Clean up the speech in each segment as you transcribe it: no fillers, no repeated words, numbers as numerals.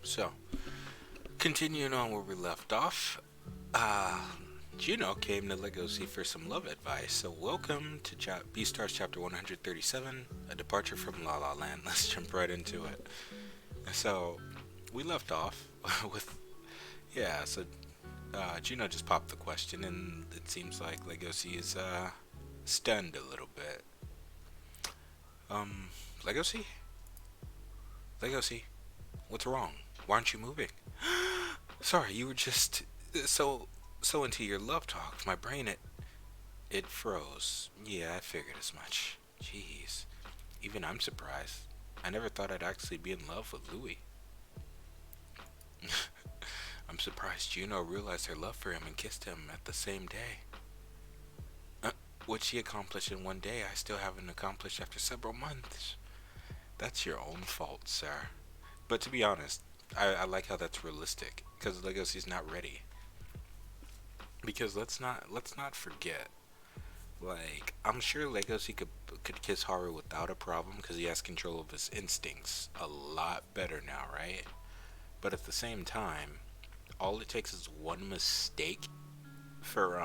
So, continuing on where we left off, uh, Juno came to Legacy for some love advice. So, welcome to Beastars Chapter 137, A Departure from La La Land. Let's jump right into it. So, we left off with, yeah, so Juno just popped the question, and it seems like Legacy is stunned a little bit. Um, Legacy? Legacy, what's wrong? Why aren't you moving? Sorry, you were just so into your love talk. My brain it froze. Yeah, I figured as much. Jeez, even I'm surprised. I never thought I'd actually be in love with Louis. I'm surprised Juno realized her love for him and kissed him at the same day. What she accomplished in one day, I still haven't accomplished after several months. That's your own fault, sir. But to be honest, I like how that's realistic because Legacy's not ready. Because let's not forget. Like I'm sure Legacy could kiss Haru without a problem because he has control of his instincts a lot better now, right? But at the same time, all it takes is one mistake for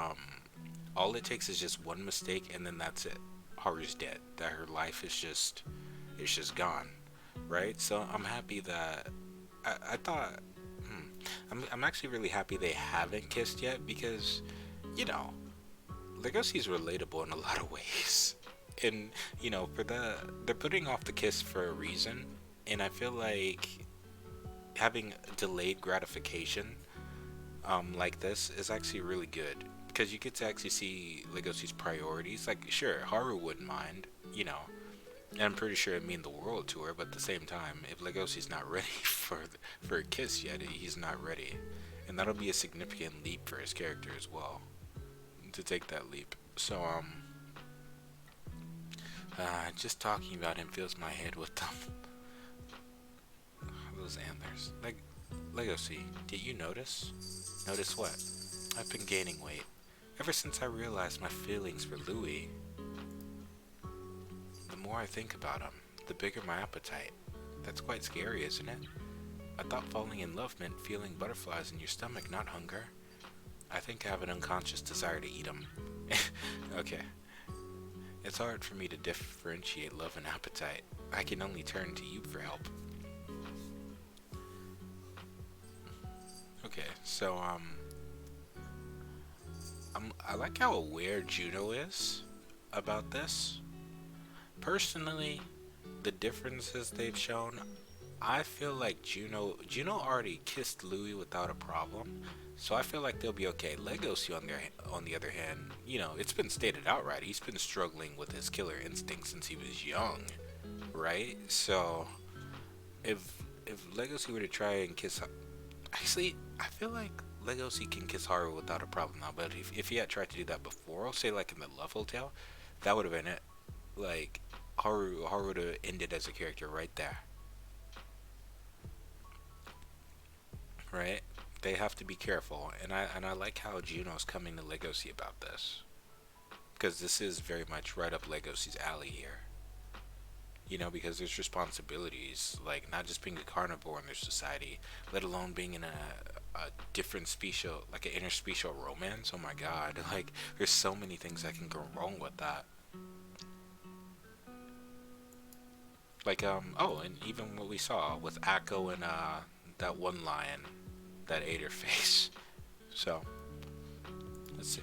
all it takes is just one mistake and then that's it. Haru's dead. That her life is just it's just gone, right? So I'm happy that I thought I'm actually really happy they haven't kissed yet because you know Legosi's relatable in a lot of ways. And for they're putting off the kiss for a reason, and I feel like having delayed gratification like this is actually really good because you get to actually see Legosi's priorities. Like sure, Haru wouldn't mind, and I'm pretty sure it'd mean the world to her, but at the same time, if Legosi's not ready for a kiss yet, he's not ready. And that'll be a significant leap for his character as well to take that leap. So just talking about him fills my head with those antlers. Legacy, did you notice? Notice what? I've been gaining weight. Ever since I realized my feelings for Louis, the more I think about him, the bigger my appetite. That's quite scary, isn't it? I thought falling in love meant feeling butterflies in your stomach, not hunger. I think I have an unconscious desire to eat him. Okay. It's hard for me to differentiate love and appetite. I can only turn to you for help. Okay, so I like how aware Juno is about this. Personally, the differences they've shown, I feel like Juno already kissed Louis without a problem, so I feel like they'll be okay. Legosi on the other hand, it's been stated outright he's been struggling with his killer instinct since he was young, right? So if Legacy were to try and kiss, actually, I feel like Legacy can kiss Haru without a problem now. But if he had tried to do that before, say like in the Love Hotel, that would have been it. Like Haru would have ended as a character right there, right? They have to be careful, and I like how Juno's coming to Legacy about this because this is very much right up Legacy's alley here. Because there's responsibilities, like not just being a carnivore in their society, let alone being in a different special, like an interspecial romance. Oh my god, like there's so many things that can go wrong with that. Like, oh, and even what we saw with Akko and, that one lion that ate her face. So, let's see.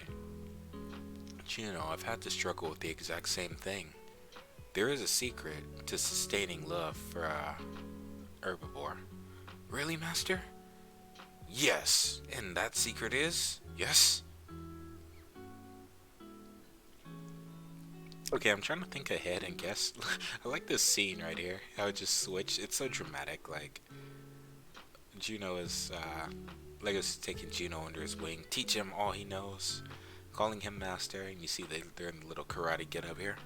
I've had to struggle with the exact same thing. There is a secret to sustaining love for a herbivore. Really, Master? Yes, and that secret is yes. Okay, I'm trying to think ahead and guess. I like this scene right here. How it just switched. It's so dramatic. Like Juno is Lego's taking Juno under his wing, teach him all he knows, calling him master, and you see they're in the little karate get up here.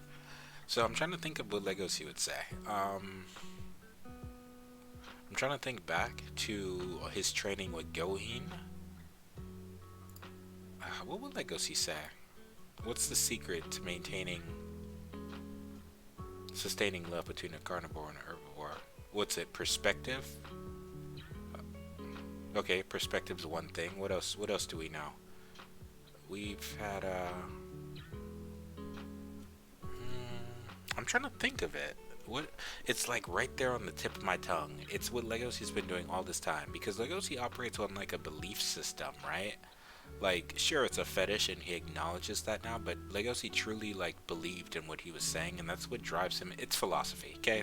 So I'm trying to think of what Legacy would say. I'm trying to think back to his training with Goheen. What would Legacy say? What's the secret to sustaining love between a carnivore and an herbivore? What's it? Perspective? Okay, perspective's one thing. What else? What else do we know? We've had I'm trying to think of it. What? It's like right there on the tip of my tongue. It's what Legosi's been doing all this time because Legosi operates on like a belief system, right? Like, sure, it's a fetish and he acknowledges that now, but Legosi truly like believed in what he was saying, and that's what drives him. It's philosophy, okay?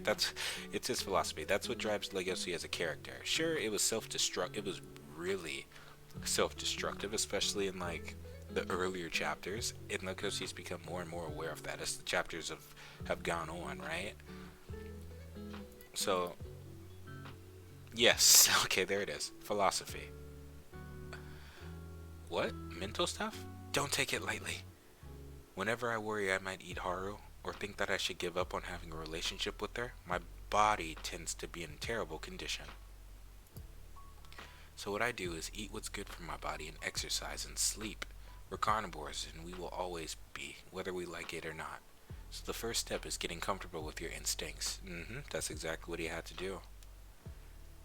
It's his philosophy. That's what drives Legosi as a character. Sure, it was self-destruct. It was really self-destructive, especially in like the earlier chapters. And Legosi's become more and more aware of that as the chapters have gone on, right? So yes, okay, there it is. Philosophy. What? Mental stuff? Don't take it lightly. Whenever I worry I might eat Haru, or think that I should give up on having a relationship with her, my body tends to be in terrible condition. So what I do is eat what's good for my body and exercise and sleep. We're carnivores and we will always be, whether we like it or not. So the first step is getting comfortable with your instincts. That's exactly what he had to do.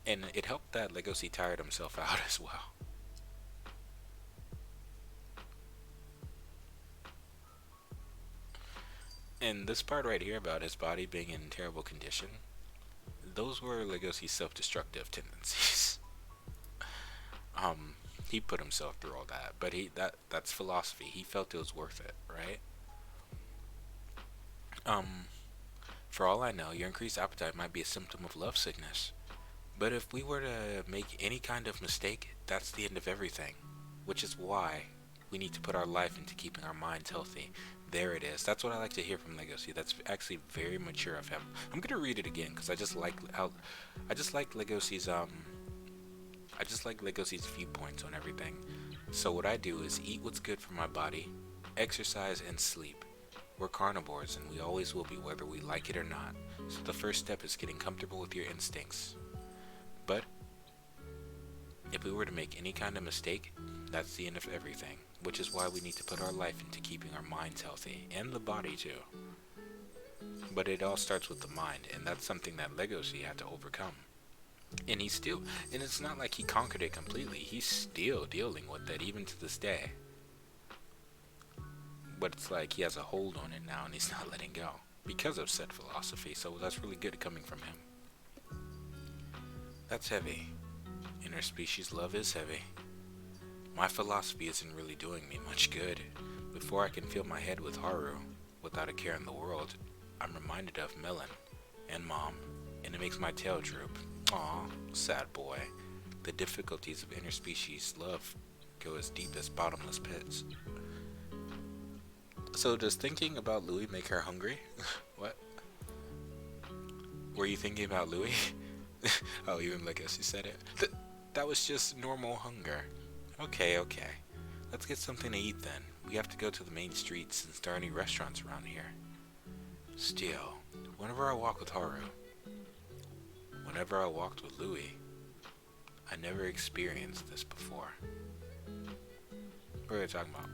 And it helped that Legosi tired himself out as well. And this part right here about his body being in terrible condition, those were Legosi's self-destructive tendencies. um, he put himself through all that, but that's philosophy. He felt it was worth it, right? Um, for all I know, your increased appetite might be a symptom of love sickness. But if we were to make any kind of mistake, that's the end of everything. Which is why we need to put our life into keeping our minds healthy. There it is. That's what I like to hear from Legacy. That's actually very mature of him. I'm gonna read it again because I just like Legacy's I just like Legacy's viewpoints on everything. So what I do is eat what's good for my body, exercise and sleep. We're carnivores and we always will be whether we like it or not. So the first step is getting comfortable with your instincts. But if we were to make any kind of mistake, that's the end of everything, which is why we need to put our life into keeping our minds healthy, and the body too. But it all starts with the mind, and that's something that Legacy had to overcome. And and it's not like he conquered it completely, he's still dealing with it even to this day. But it's like he has a hold on it now and he's not letting go because of said philosophy, so that's really good coming from him. That's heavy. Interspecies love is heavy. My philosophy isn't really doing me much good. Before I can fill my head with Haru, without a care in the world, I'm reminded of Melon and Mom, and it makes my tail droop. Aw, sad boy. The difficulties of interspecies love go as deep as bottomless pits. So does thinking about Louis make her hungry? What? Were you thinking about Louis? Oh, even like as you said it. That was just normal hunger. Okay, okay. Let's get something to eat then. We have to go to the main streets since there aren't any restaurants around here. Still, whenever I walk with Haru, whenever I walked with Louis, I never experienced this before. What are we talking about?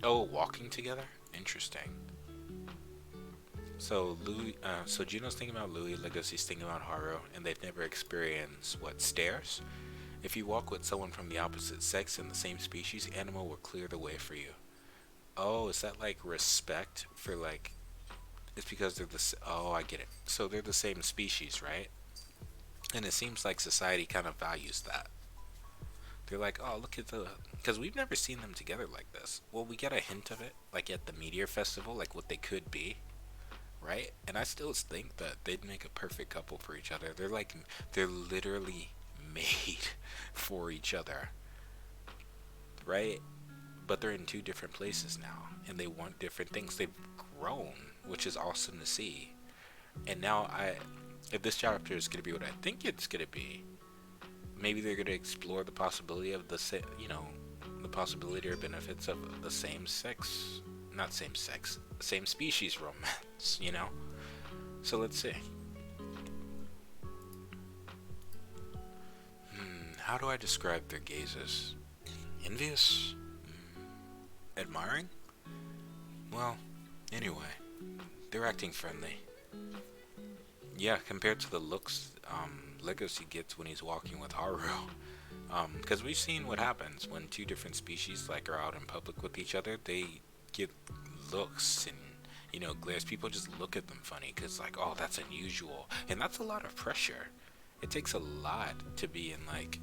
Oh, walking together? Interesting. So Juno's thinking about Louis, Legacy's thinking about Haru, and they've never experienced what, stares? If you walk with someone from the opposite sex in the same species, animal will clear the way for you. Oh, is that like respect for like? It's because they're oh, I get it. So they're the same species, right? And it seems like society kind of values that. They're like, oh, look at the, because we've never seen them together like this. Well, we get a hint of it, like at the Meteor Festival, like what they could be, right? And I still think that they'd make a perfect couple for each other. They're literally made for each other, right? But they're in two different places now, and they want different things. They've grown, which is awesome to see. And now if this chapter is gonna be what I think it's gonna be, maybe they're gonna explore the possibility of the possibility or benefits of the same sex, not same sex, same species romance, you know? So let's see. How do I describe their gazes? Envious? Admiring? Well, anyway, they're acting friendly. Yeah, compared to the looks Legacy gets when he's walking with Haru, Because we've seen what happens when two different species like are out in public with each other. They get looks and glares. People just look at them funny because like, oh, that's unusual, and that's a lot of pressure. It takes a lot to be in like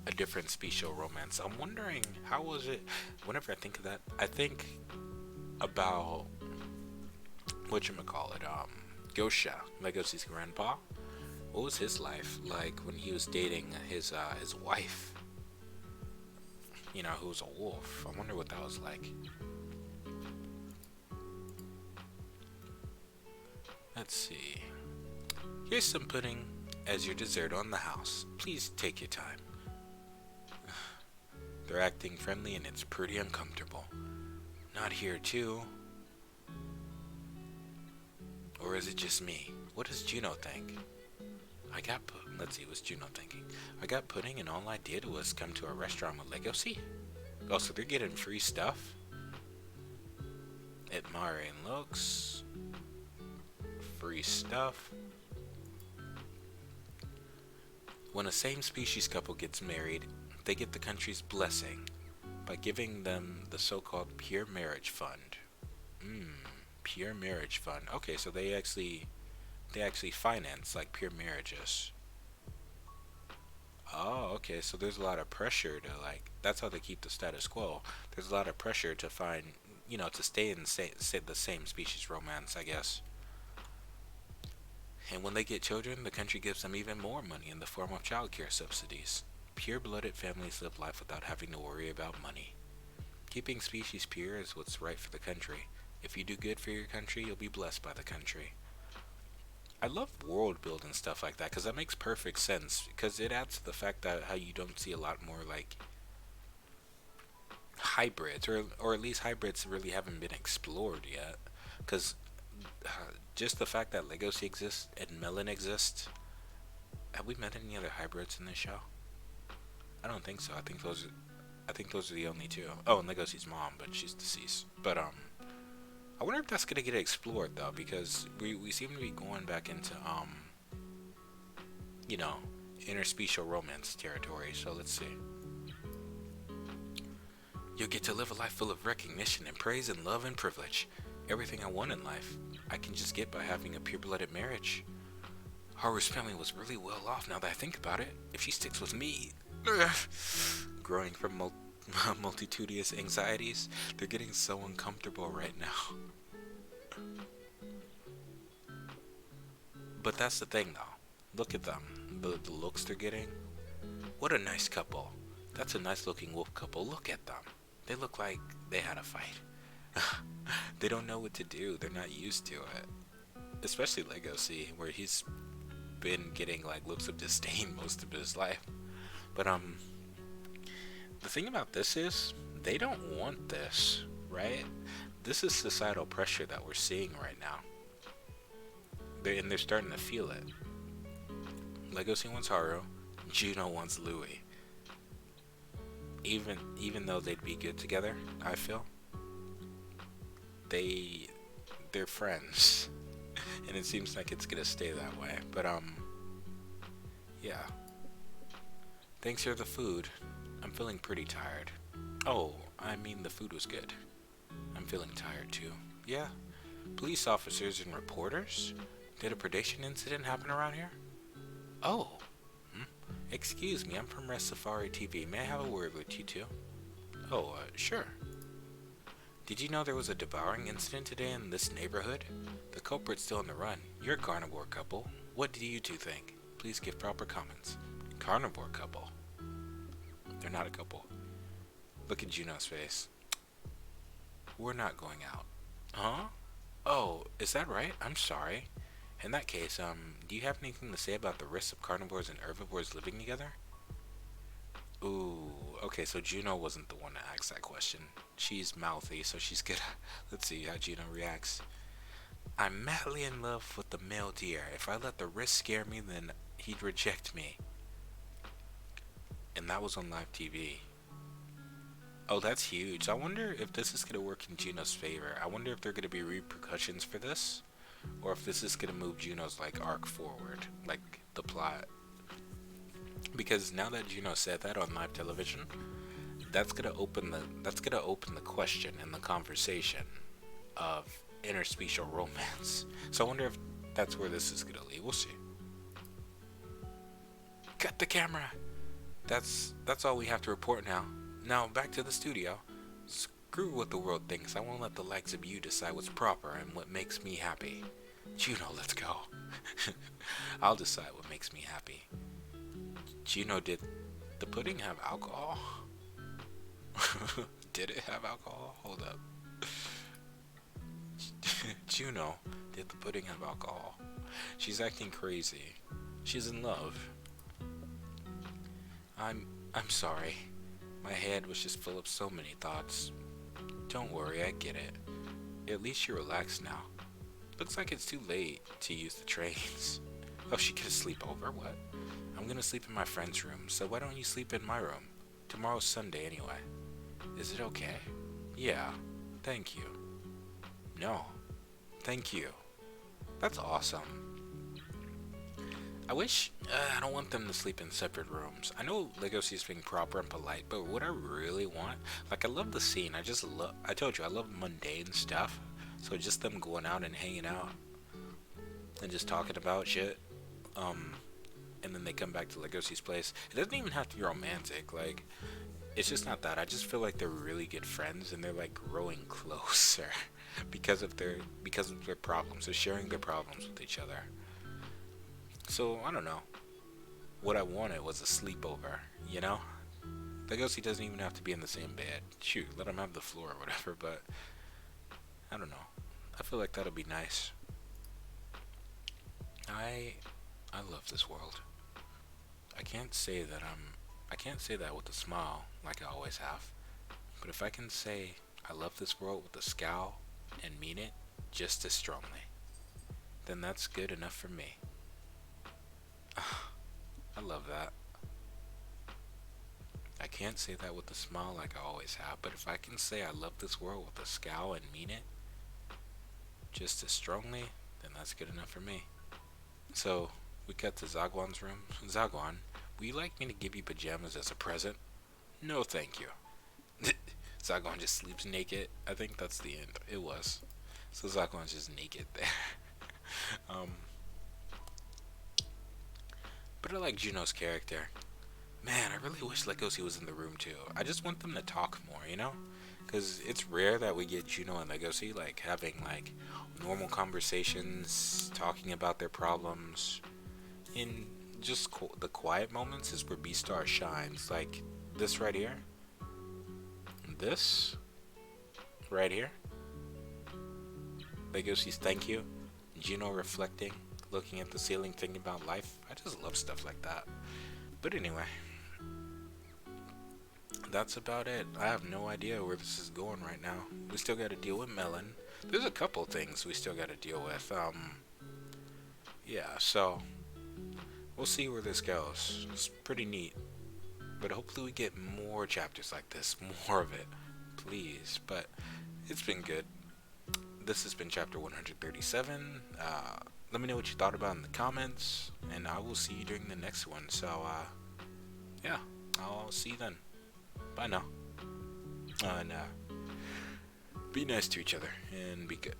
a different special romance. I'm wondering how was it. Whenever I think of that, I think about whatchamacallit, Gosha, Legosi's grandpa. What was his life like when he was dating his wife? Who was a wolf. I wonder what that was like. Let's see. Here's some pudding as your dessert on the house. Please take your time. They're acting friendly and it's pretty uncomfortable. Not here too. Or is it just me? What does Juno think? Let's see, what's Juno thinking? I got pudding and all I did was come to a restaurant with Legosi. Oh, so they're getting free stuff? Admiring looks. Free stuff. When a same species couple gets married, they get the country's blessing by giving them the so-called pure marriage fund. Pure marriage fund. Okay, so they actually finance like pure marriages. Oh, okay. So there's a lot of pressure to like. That's how they keep the status quo. There's a lot of pressure to find, to stay in the same species romance, I guess. And when they get children, the country gives them even more money in the form of childcare subsidies. Pure-blooded families live life without having to worry about money. Keeping species pure is what's right for the country. If you do good for your country, you'll be blessed by the country. I love world building stuff like that because that makes perfect sense. Because it adds to the fact that how you don't see a lot more like hybrids, or at least hybrids really haven't been explored yet. Because just the fact that Legacy exists and Melon exists. Have we met any other hybrids in this show? I don't think so. I think those are the only two. Oh, and Legacy's mom, but she's deceased. But I wonder if that's gonna get explored though, because we seem to be going back into you know, interspecial romance territory. So let's see. You'll get to live a life full of recognition and praise and love and privilege. Everything I want in life, I can just get by having a pure-blooded marriage. Haru's family was really well off now that I think about it. If she sticks with me, growing from multitudinous anxieties, they're getting so uncomfortable right now. But that's the thing though. Look at them. The looks they're getting. What a nice couple. That's a nice looking wolf couple. Look at them. They look like they had a fight. They don't know what to do. They're not used to it. Especially Legacy, where he's been getting like looks of disdain most of his life. But the thing about this is they don't want this, right? This is societal pressure that we're seeing right now. They're starting to feel it. Legacy wants Haru, Juno wants Louis. Even though they'd be good together, I feel they're friends, and it seems like it's gonna stay that way. But yeah. Thanks for the food. I'm feeling pretty tired. Oh, I mean the food was good. I'm feeling tired too. Yeah. Police officers and reporters? Did a predation incident happen around here? Oh. Excuse me, I'm from Rest Safari TV. May I have a word with you two? Oh, sure. Did you know there was a devouring incident today in this neighborhood? The culprit's still on the run. You're a carnivore couple. What do you two think? Please give proper comments. Carnivore couple? They're not a couple. Look at Juno's face. We're not going out. Huh? Oh, is that right? I'm sorry. In that case, do you have anything to say about the risks of carnivores and herbivores living together? Ooh, okay, so Juno wasn't the one to ask that question. She's mouthy, so she's gonna... Let's see how Juno reacts. I'm madly in love with the male deer. If I let the risk scare me, then he'd reject me. And that was on live TV. Oh, that's huge. I wonder if this is gonna work in Juno's favor. I wonder if there are gonna be repercussions for this, or if this is gonna move Juno's like arc forward, like the plot. Because now that Juno said that on live television, that's gonna open the question and the conversation of interspecial romance. So I wonder if that's where this is gonna lead. We'll see. Cut the camera. That's all we have to report now. Now back to the studio. Screw what the world thinks. I won't let the likes of you decide what's proper and what makes me happy. Juno, let's go. I'll decide what makes me happy. Juno, did the pudding have alcohol? Did it have alcohol? Hold up. Juno, did the pudding have alcohol? She's acting crazy. She's in love. I'm sorry. My head was just full of so many thoughts. Don't worry, I get it. At least you're relaxed now. Looks like it's too late to use the trains. Oh, she gonna sleep over? What? I'm gonna sleep in my friend's room, so why don't you sleep in my room? Tomorrow's Sunday anyway. Is it okay? Yeah. Thank you. No. Thank you. That's awesome. I wish, I don't want them to sleep in separate rooms. I know Legosi's being proper and polite, but what I really want, like I love the scene. I told you, I love mundane stuff. So just them going out and hanging out and just talking about shit. And then they come back to Legosi's place. It doesn't even have to be romantic. Like, it's just not that. I just feel like they're really good friends and they're like growing closer because of their problems. They're sharing their problems with each other. So I don't know. What I wanted was a sleepover, you know? Legosi doesn't even have to be in the same bed. Shoot, let him have the floor or whatever, but I don't know. I feel like that'll be nice. I love this world. I can't say that with a smile like I always have. But if I can say I love this world with a scowl and mean it just as strongly, then that's good enough for me. I love that. I can't say that with a smile like I always have, but if I can say I love this world with a scowl and mean it just as strongly, then that's good enough for me. So, we cut to Zagwan's room. Zagwan, would you like me to give you pajamas as a present? No, thank you. Zagwan just sleeps naked. I think that's the end. It was. So Zagwan's just naked there. um, but I like Juno's character. Man, I really wish Legosi was in the room too. I just want them to talk more, you know? Because it's rare that we get Juno and Legosi like having like normal conversations, talking about their problems. In just the quiet moments is where Beastar shines. Like this right here, this right here. Legosi's thank you, Juno reflecting, looking at the ceiling, thinking about life. I just love stuff like that. But anyway, that's about it. I have no idea where this is going right now. We still got to deal with Melon. There's a couple things we still got to deal with. Yeah, so we'll see where this goes. It's pretty neat. But hopefully we get more chapters like this, more of it, please. But it's been good. This has been chapter 137. Let me know what you thought about in the comments, and I will see you during the next one. So, yeah, I'll see you then. Bye now. And be nice to each other, and be good.